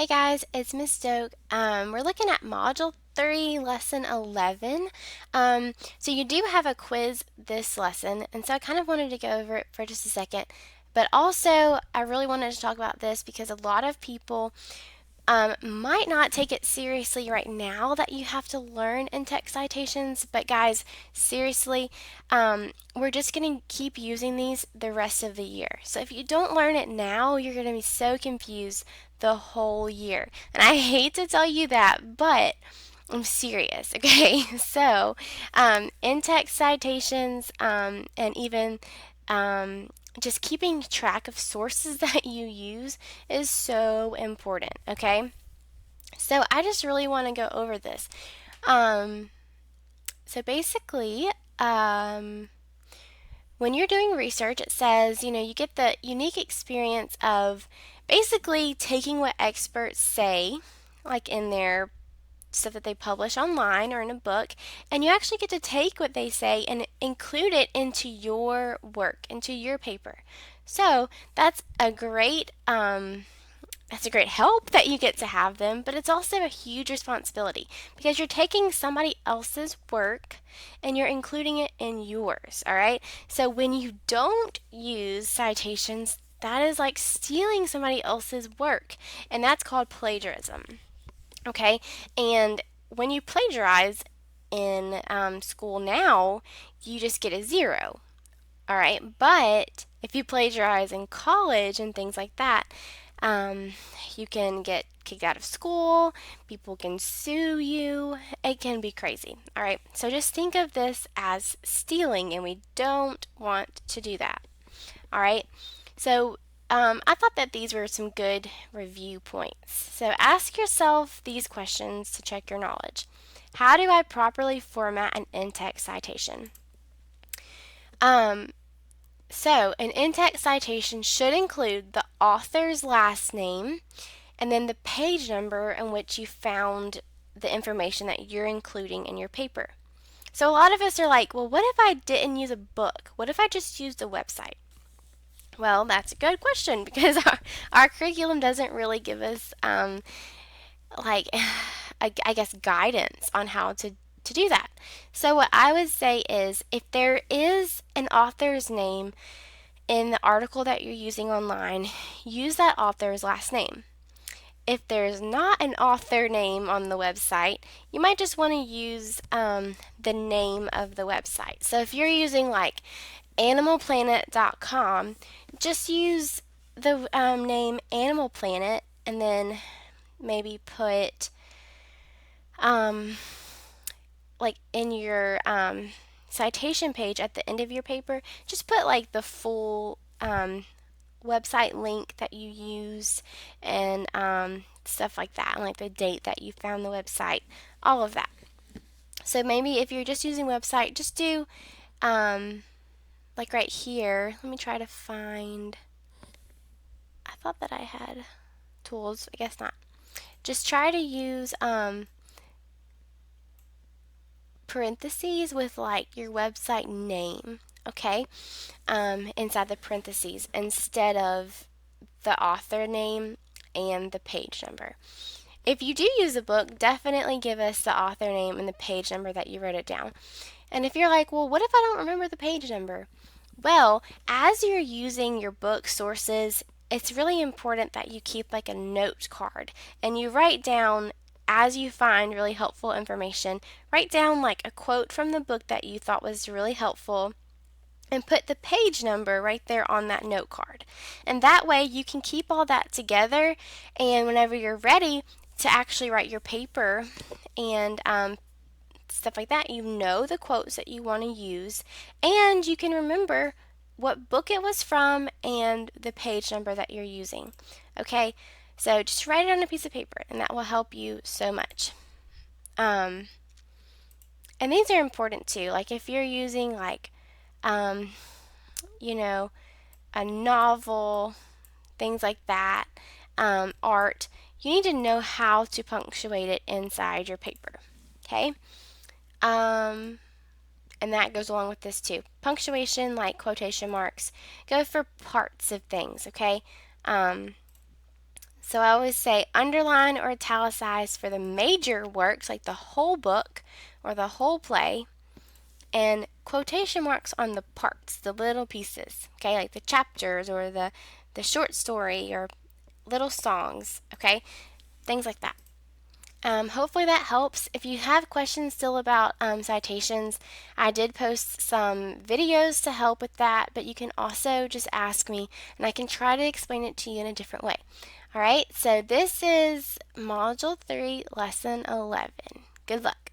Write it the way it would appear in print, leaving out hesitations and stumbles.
Hey guys, it's Miss Doak. We're looking at Module 3, Lesson 11. So you do have a quiz this lesson, and so I kind of wanted to go over it for just a second. But also, I really wanted to talk about this because a lot of people might not take it seriously right now that you have to learn in-text citations, but guys, seriously, we're just going to keep using these the rest of the year. So if you don't learn it now, you're going to be so confused the whole year. And I hate to tell you that, but I'm serious, okay? So, in-text citations and even just keeping track of sources that you use is so important, okay? So I just really want to go over this. Um, so basically, when you're doing research, it says, you get the unique experience of basically taking what experts say, like in their stuff that they publish online or in a book, and you actually get to take what they say and include it into your work, into your paper. So that's a great help that you get to have them, but it's also a huge responsibility because you're taking somebody else's work and you're including it in yours, all right? So when you don't use citations, that is like stealing somebody else's work, and that's called plagiarism, okay? And when you plagiarize in school now, you just get a zero, all right? But if you plagiarize in college and things like that, um, you can get kicked out of school, people can sue you, it can be crazy. All right, so just think of this as stealing, and we don't want to do that. All right, so I thought that these were some good review points. So ask yourself these questions to check your knowledge. How do I properly format an in-text citation? Um, so, an in-text citation should include the author's last name and then the page number in which you found the information that you're including in your paper. So, a lot of us are like, well, what if I didn't use a book? What if I just used a website? Well, that's a good question because our curriculum doesn't really give us, like, I guess, guidance on how to do that. So, what I would say is if there is an author's name in the article that you're using online, use that author's last name. If there's not an author name on the website, you might just want to use the name of the website. So if you're using like animalplanet.com, just use the name Animal Planet and then maybe put um, like in your citation page at the end of your paper, just put like the full website link that you use and stuff like that, and like the date that you found the website, all of that. So maybe if you're just using website, just do like right here. Let me try to find. I thought that I had tools. I guess not. Just try to use parentheses with like your website name, okay, inside the parentheses instead of the author name and the page number. If you do use a book, definitely give us the author name and the page number that you wrote it down. And if you're like, well, what if I don't remember the page number? Well, as you're using your book sources, it's really important that you keep like a note card and you write down as you find really helpful information. Write down like a quote from the book that you thought was really helpful and put the page number right there on that note card. And that way you can keep all that together, and whenever you're ready to actually write your paper and stuff like that, you know the quotes that you want to use, and you can remember what book it was from and the page number that you're using. Okay, so just write it on a piece of paper, and that will help you so much. And these are important too. Like if you're using like, um, you know, a novel, things like that, art, you need to know how to punctuate it inside your paper. Okay? Um, and that goes along with this too. Punctuation, like quotation marks, go for parts of things, okay? So I always say underline or italicize for the major works like the whole book or the whole play, and quotation marks on the parts, the little pieces, okay, like the chapters or the short story or little songs, okay, things like that. Hopefully that helps. If you have questions still about citations, I did post some videos to help with that, but you can also just ask me and I can try to explain it to you in a different way. All right, so this is Module 3, Lesson 11. Good luck.